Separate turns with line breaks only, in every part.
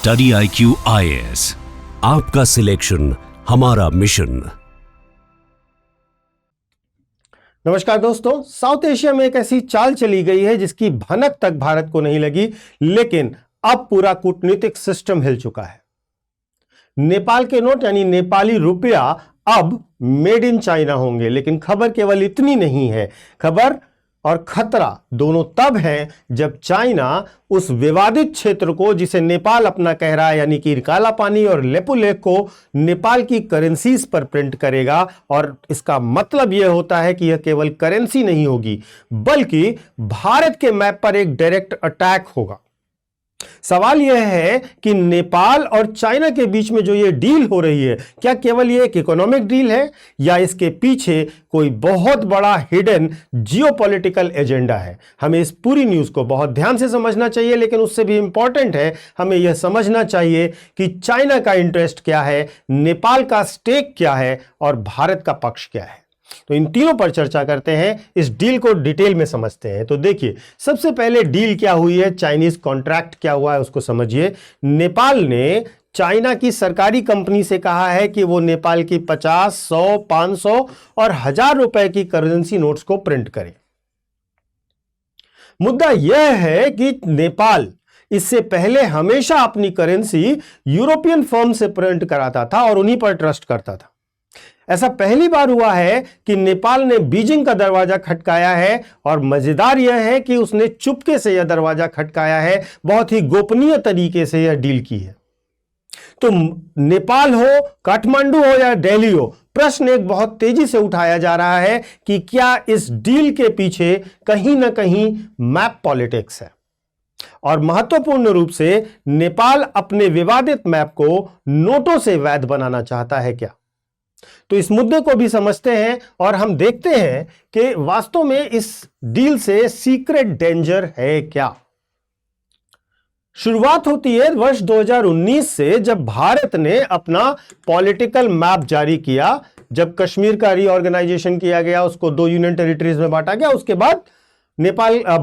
Study IQ IAS, आपका selection हमारा mission.
नमस्कार दोस्तों, साउथ एशिया में एक ऐसी चाल चली गई है जिसकी भनक तक भारत को नहीं लगी, लेकिन अब पूरा कूटनीतिक सिस्टम हिल चुका है। नेपाल के नोट यानी नेपाली रुपया अब मेड इन चाइना होंगे, लेकिन खबर केवल इतनी नहीं है। खबर और खतरा दोनों तब है जब चाइना उस विवादित क्षेत्र को, जिसे नेपाल अपना कह रहा है, यानी कि काला पानी और लेपुलेक को नेपाल की करेंसीज पर प्रिंट करेगा। और इसका मतलब यह होता है कि यह केवल करेंसी नहीं होगी, बल्कि भारत के मैप पर एक डायरेक्ट अटैक होगा। सवाल यह है कि नेपाल और चाइना के बीच में जो यह डील हो रही है, क्या केवल यह एक इकोनॉमिक डील है या इसके पीछे कोई बहुत बड़ा हिडन जियोपॉलिटिकल एजेंडा है? हमें इस पूरी न्यूज को बहुत ध्यान से समझना चाहिए, लेकिन उससे भी इंपॉर्टेंट है हमें यह समझना चाहिए कि चाइना का इंटरेस्ट क्या है, नेपाल का स्टेक क्या है और भारत का पक्ष क्या है। तो इन तीनों पर चर्चा करते हैं, इस डील को डिटेल में समझते हैं। तो देखिए, सबसे पहले डील क्या हुई है, चाइनीज कॉन्ट्रैक्ट क्या हुआ है उसको समझिए। नेपाल ने चाइना की सरकारी कंपनी से कहा है कि वो नेपाल की 50, 100, 500 और 1000 रुपए की करेंसी नोट्स को प्रिंट करे। मुद्दा यह है कि नेपाल इससे पहले हमेशा अपनी करेंसी यूरोपियन फर्म से प्रिंट कराता था और उन्हीं पर ट्रस्ट करता था। ऐसा पहली बार हुआ है कि नेपाल ने बीजिंग का दरवाजा खटकाया है, और मजेदार यह है कि उसने चुपके से यह दरवाजा खटकाया है, बहुत ही गोपनीय तरीके से यह डील की है। तो नेपाल हो, काठमांडू हो या दिल्ली हो, प्रश्न एक बहुत तेजी से उठाया जा रहा है कि क्या इस डील के पीछे कहीं ना कहीं मैप पॉलिटिक्स है, और महत्वपूर्ण रूप से नेपाल अपने विवादित मैप को नोटों से वैध बनाना चाहता है क्या? तो इस मुद्दे को भी समझते हैं और हम देखते हैं कि वास्तव में इस डील से सीक्रेट डेंजर है क्या। शुरुआत होती है वर्ष 2019 से, जब भारत ने अपना पॉलिटिकल मैप जारी किया। जब कश्मीर का रीऑर्गेनाइजेशन किया गया, उसको 2 यूनियन टेरिटरीज में बांटा गया, उसके बाद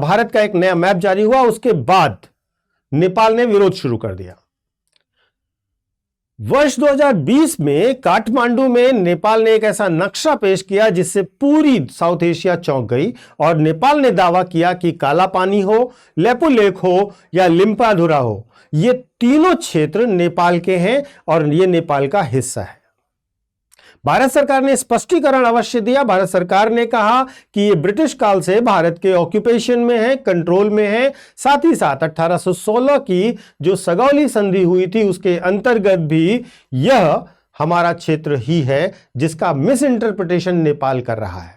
भारत का एक नया मैप जारी हुआ। उसके बाद नेपाल ने विरोध शुरू कर दिया। वर्ष 2020 में काठमांडू में नेपाल ने एक ऐसा नक्शा पेश किया जिससे पूरी साउथ एशिया चौंक गई, और नेपाल ने दावा किया कि काला पानी हो, लेपुलेक हो या लिम्पाधुरा हो, ये तीनों क्षेत्र नेपाल के हैं और ये नेपाल का हिस्सा है। भारत सरकार ने स्पष्टीकरण अवश्य दिया। भारत सरकार ने कहा कि ये ब्रिटिश काल से भारत के ऑक्यूपेशन में है, कंट्रोल में है। साथ ही साथ 1816 की जो सगौली संधि हुई थी, उसके अंतर्गत भी यह हमारा क्षेत्र ही है, जिसका मिस इंटरप्रिटेशन नेपाल कर रहा है।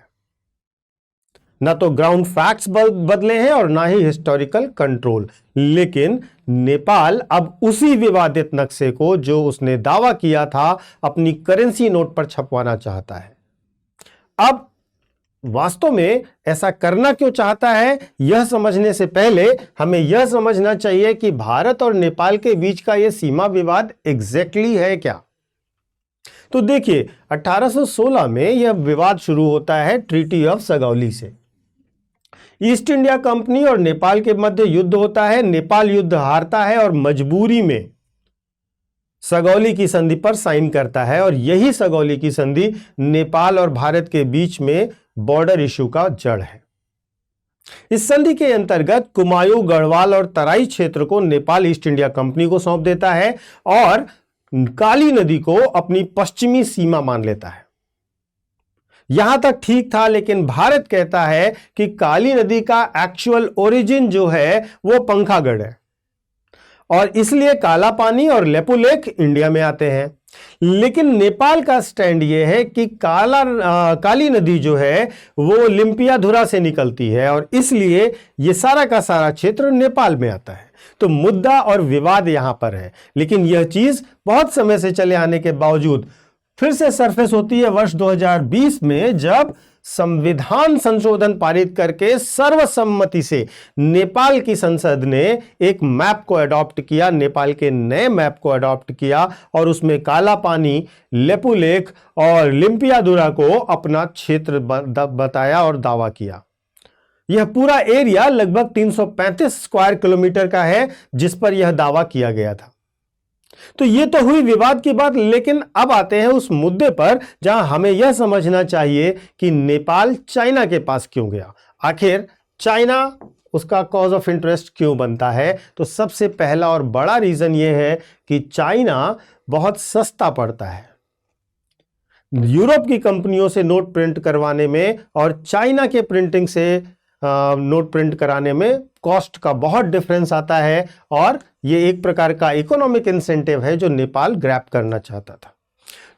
ना तो ग्राउंड फैक्ट्स बदले हैं और ना ही हिस्टोरिकल कंट्रोल, लेकिन नेपाल अब उसी विवादित नक्शे को, जो उसने दावा किया था, अपनी करेंसी नोट पर छपवाना चाहता है। अब वास्तव में ऐसा करना क्यों चाहता है, यह समझने से पहले हमें यह समझना चाहिए कि भारत और नेपाल के बीच का यह सीमा विवाद एग्जैक्टली है क्या। तो देखिए, 1816 में यह विवाद शुरू होता है ट्रीटी ऑफ सगौली से। ईस्ट इंडिया कंपनी और नेपाल के मध्य युद्ध होता है। नेपाल युद्ध हारता है और मजबूरी में सगौली की संधि पर साइन करता है, और यही सगौली की संधि नेपाल और भारत के बीच में बॉर्डर इश्यू का जड़ है। इस संधि के अंतर्गत कुमाऊं, गढ़वाल और तराई क्षेत्र को नेपाल ईस्ट इंडिया कंपनी को सौंप देता है और काली नदी को अपनी पश्चिमी सीमा मान लेता है। यहां तक ठीक था, लेकिन भारत कहता है कि काली नदी का एक्चुअल ओरिजिन जो है वो पंखागढ़ है, और इसलिए काला पानी और लेपुलेक इंडिया में आते हैं। लेकिन नेपाल का स्टैंड यह है कि काली नदी जो है वो लिम्पियाधुरा से निकलती है, और इसलिए ये सारा का सारा क्षेत्र नेपाल में आता है। तो मुद्दा और विवाद यहां पर है, लेकिन यह चीज बहुत समय से चले आने के बावजूद फिर से सरफेस होती है वर्ष 2020 में, जब संविधान संशोधन पारित करके सर्वसम्मति से नेपाल की संसद ने एक मैप को अडॉप्ट किया, नेपाल के नए मैप को अडॉप्ट किया, और उसमें काला पानी, लेपुलेक और लिम्पियाधुरा को अपना क्षेत्र बताया और दावा किया। यह पूरा एरिया लगभग 335 स्क्वायर किलोमीटर का है जिस पर यह दावा किया गया था। तो ये तो हुई विवाद की बात, लेकिन अब आते हैं उस मुद्दे पर जहां हमें यह समझना चाहिए कि नेपाल चाइना के पास क्यों गया। आखिर चाइना उसका कॉज ऑफ इंटरेस्ट क्यों बनता है? तो सबसे पहला और बड़ा रीजन यह है कि चाइना बहुत सस्ता पड़ता है यूरोप की कंपनियों से नोट प्रिंट करवाने में, और चाइना के प्रिंटिंग से नोट प्रिंट कराने में कॉस्ट का बहुत डिफरेंस आता है, और यह एक प्रकार का इकोनॉमिक इंसेंटिव है जो नेपाल ग्रैब करना चाहता था।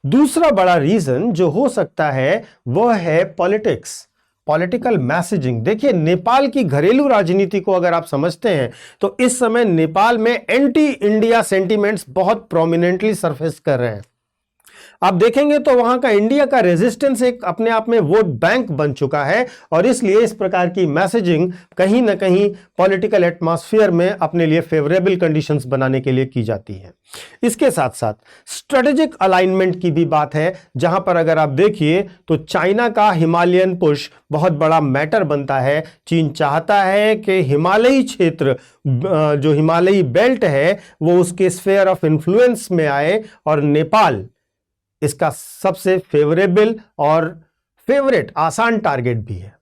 दूसरा बड़ा रीजन जो हो सकता है वह है पॉलिटिक्स, पॉलिटिकल मैसेजिंग। देखिए, नेपाल की घरेलू राजनीति को अगर आप समझते हैं तो इस समय नेपाल में एंटी इंडिया सेंटीमेंट्स बहुत प्रोमिनेंटली सरफेस कर रहे हैं। आप देखेंगे तो वहां का इंडिया का रेजिस्टेंस एक अपने आप में वोट बैंक बन चुका है, और इसलिए इस प्रकार की मैसेजिंग कहीं ना कहीं पॉलिटिकल एटमॉस्फेयर में अपने लिए फेवरेबल कंडीशंस बनाने के लिए की जाती है। इसके साथ साथ स्ट्रेटेजिक अलाइनमेंट की भी बात है, जहां पर अगर आप देखिए तो चाइना का हिमालयन पुश बहुत बड़ा मैटर बनता है। चीन चाहता है कि हिमालयी क्षेत्र, जो हिमालयी बेल्ट है, वो उसके स्फेयर ऑफ इन्फ्लुएंस में आए, और नेपाल इसका सबसे फेवरेबल और फेवरेट आसान टारगेट भी है।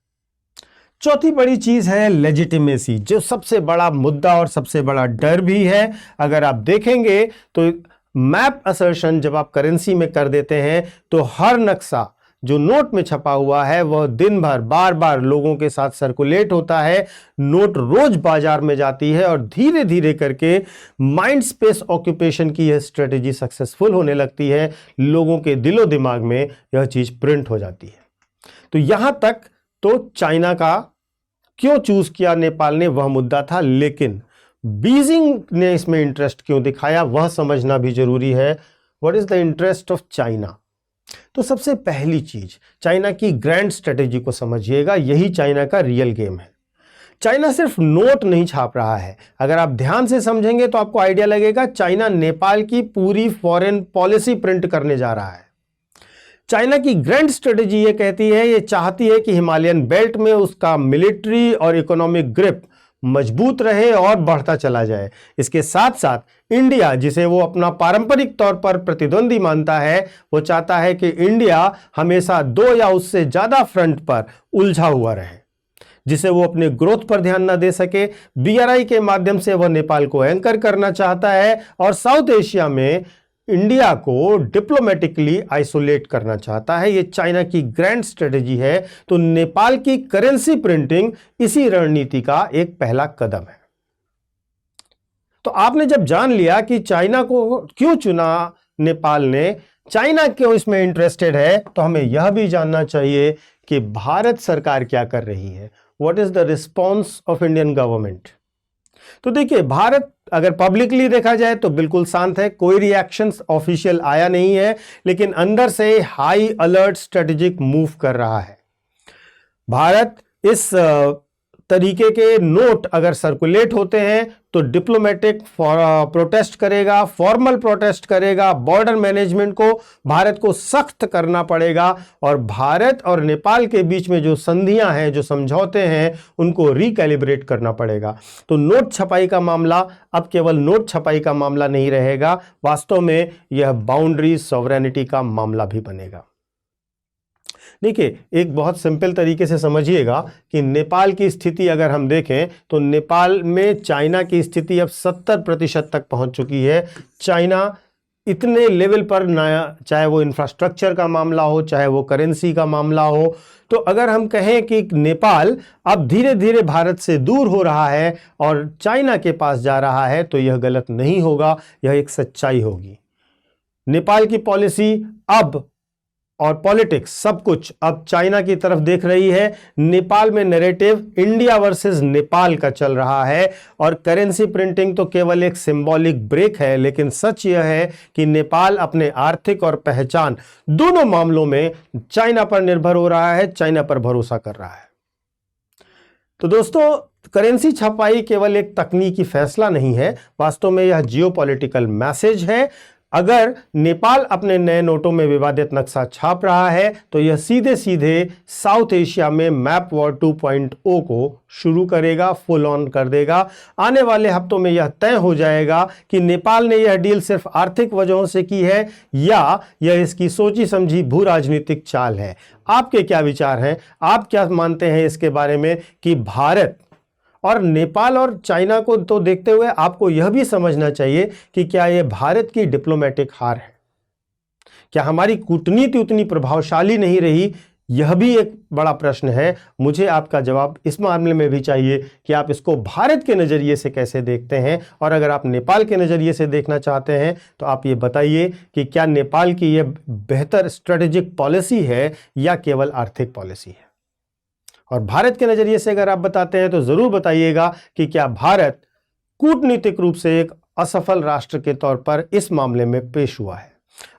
चौथी बड़ी चीज है लेजिटिमेसी, जो सबसे बड़ा मुद्दा और सबसे बड़ा डर भी है। अगर आप देखेंगे तो मैप असर्शन जब आप करेंसी में कर देते हैं तो हर नक्शा जो नोट में छपा हुआ है वह दिन भर बार बार लोगों के साथ सर्कुलेट होता है। नोट रोज बाजार में जाती है, और धीरे धीरे करके माइंड स्पेस ऑक्यूपेशन की यह स्ट्रेटेजी सक्सेसफुल होने लगती है। लोगों के दिलो दिमाग में यह चीज प्रिंट हो जाती है। तो यहां तक तो चाइना का क्यों चूज किया नेपाल ने वह मुद्दा था, लेकिन बीजिंग ने इसमें इंटरेस्ट क्यों दिखाया वह समझना भी जरूरी है। What is the interest of China? तो सबसे पहली चीज, चाइना की ग्रैंड स्ट्रेटेजी को समझिएगा। यही चाइना का रियल गेम है। चाइना सिर्फ नोट नहीं छाप रहा है। अगर आप ध्यान से समझेंगे तो आपको आइडिया लगेगा, चाइना नेपाल की पूरी फॉरेन पॉलिसी प्रिंट करने जा रहा है। चाइना की ग्रैंड स्ट्रेटेजी ये कहती है, ये चाहती है कि हिमालयन बेल्ट में उसका मिलिट्री और इकोनॉमिक ग्रिप मजबूत रहे और बढ़ता चला जाए। इसके साथ साथ इंडिया, जिसे वो अपना पारंपरिक तौर पर प्रतिद्वंदी मानता है, वो चाहता है कि इंडिया हमेशा 2 या उससे ज्यादा फ्रंट पर उलझा हुआ रहे, जिसे वो अपने ग्रोथ पर ध्यान ना दे सके। BRI के माध्यम से वह नेपाल को एंकर करना चाहता है, और साउथ एशिया में इंडिया को डिप्लोमेटिकली आइसोलेट करना चाहता है। यह चाइना की ग्रैंड स्ट्रेटेजी है। तो नेपाल की करेंसी प्रिंटिंग इसी रणनीति का एक पहला कदम है। तो आपने जब जान लिया कि चाइना को क्यों चुना नेपाल ने, चाइना क्यों इसमें इंटरेस्टेड है, तो हमें यह भी जानना चाहिए कि भारत सरकार क्या कर रही है। What is the response of Indian government? तो देखिए, भारत अगर पब्लिकली देखा जाए तो बिल्कुल शांत है, कोई रिएक्शंस ऑफिशियल आया नहीं है, लेकिन अंदर से हाई अलर्ट स्ट्रेटेजिक मूव कर रहा है। भारत इस तरीके के नोट अगर सर्कुलेट होते हैं तो डिप्लोमेटिक प्रोटेस्ट करेगा, फॉर्मल प्रोटेस्ट करेगा, बॉर्डर मैनेजमेंट को भारत को सख्त करना पड़ेगा, और भारत और नेपाल के बीच में जो संधियां हैं, जो समझौते हैं, उनको रिकैलिब्रेट करना पड़ेगा। तो नोट छपाई का मामला अब केवल नोट छपाई का मामला नहीं रहेगा, वास्तव में यह बाउंड्री सॉवरेनिटी का मामला भी बनेगा। देखिए, एक बहुत सिंपल तरीके से समझिएगा कि नेपाल की स्थिति अगर हम देखें तो नेपाल में चाइना की स्थिति अब 70% तक पहुंच चुकी है। चाइना इतने लेवल पर नया, चाहे वो इंफ्रास्ट्रक्चर का मामला हो, चाहे वो करेंसी का मामला हो, तो अगर हम कहें कि नेपाल अब धीरे धीरे भारत से दूर हो रहा है और चाइना के पास जा रहा है, तो यह गलत नहीं होगा, यह एक सच्चाई होगी। नेपाल की पॉलिसी अब और पॉलिटिक्स सब कुछ अब चाइना की तरफ देख रही है। नेपाल में नैरेटिव इंडिया वर्सेस नेपाल का चल रहा है, और करेंसी प्रिंटिंग तो केवल एक सिंबॉलिक ब्रेक है, लेकिन सच यह है कि नेपाल अपने आर्थिक और पहचान दोनों मामलों में चाइना पर निर्भर हो रहा है, चाइना पर भरोसा कर रहा है। तो दोस्तों, करेंसी छपाई केवल एक तकनीकी फैसला नहीं है, वास्तव में यह जियोपॉलिटिकल मैसेज है। अगर नेपाल अपने नए नोटों में विवादित नक्शा छाप रहा है तो यह सीधे सीधे साउथ एशिया में मैप वॉर 2.0 को शुरू करेगा, फुल ऑन कर देगा। आने वाले हफ्तों में यह तय हो जाएगा कि नेपाल ने यह डील सिर्फ आर्थिक वजहों से की है या यह इसकी सोची समझी भू राजनीतिक चाल है। आपके क्या विचार हैं? आप क्या मानते हैं इसके बारे में कि भारत और नेपाल और चाइना को तो देखते हुए आपको यह भी समझना चाहिए कि क्या यह भारत की डिप्लोमेटिक हार है? क्या हमारी कूटनीति उतनी प्रभावशाली नहीं रही? यह भी एक बड़ा प्रश्न है। मुझे आपका जवाब इस मामले में भी चाहिए कि आप इसको भारत के नज़रिए से कैसे देखते हैं, और अगर आप नेपाल के नज़रिए से देखना चाहते हैं तो आप ये बताइए कि क्या नेपाल की यह बेहतर स्ट्रेटेजिक पॉलिसी है या केवल आर्थिक पॉलिसी है। और भारत के नज़रिए से अगर आप बताते हैं तो ज़रूर बताइएगा कि क्या भारत कूटनीतिक रूप से एक असफल राष्ट्र के तौर पर इस मामले में पेश हुआ है।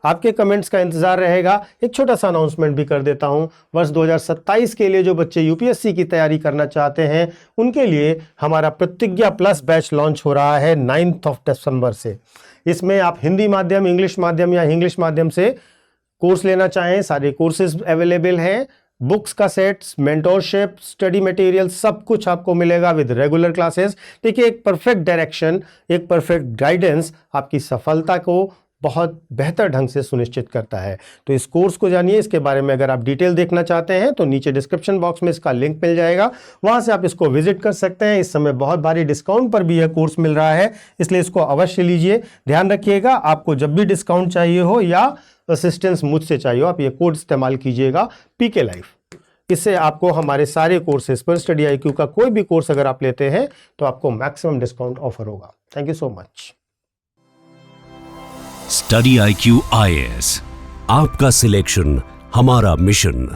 आपके कमेंट्स का इंतजार रहेगा। एक छोटा सा अनाउंसमेंट भी कर देता हूं। वर्ष 2027 के लिए जो बच्चे यूपीएससी की तैयारी करना चाहते हैं उनके लिए हमारा प्रतिज्ञा प्लस बैच लॉन्च हो रहा है 9 दिसंबर से। इसमें आप हिंदी माध्यम, इंग्लिश माध्यम या इंग्लिश माध्यम से कोर्स लेना चाहें, सारे कोर्सेज अवेलेबल हैं। बुक्स का सेट, मेंटोरशिप, स्टडी मटेरियल सब कुछ आपको मिलेगा विद रेगुलर क्लासेस। देखिए, एक परफेक्ट डायरेक्शन, एक परफेक्ट गाइडेंस आपकी सफलता को बहुत बेहतर ढंग से सुनिश्चित करता है। तो इस कोर्स को जानिए। इसके बारे में अगर आप डिटेल देखना चाहते हैं तो नीचे डिस्क्रिप्शन बॉक्स में इसका लिंक मिल जाएगा, वहां से आप इसको विजिट कर सकते हैं। इस समय बहुत भारी डिस्काउंट पर भी यह कोर्स मिल रहा है, इसलिए इसको अवश्य लीजिए। ध्यान रखिएगा, आपको जब भी डिस्काउंट चाहिए हो या असिस्टेंस मुझसे चाहिए हो, आप ये कोड इस्तेमाल कीजिएगा PK लाइफ। इससे आपको हमारे सारे कोर्सेज पर स्टडी IQ का कोई भी कोर्स अगर आप लेते हैं तो आपको मैक्सिमम डिस्काउंट ऑफर होगा। Thank you so much.
Study IQ IAS, आपका सिलेक्शन हमारा मिशन।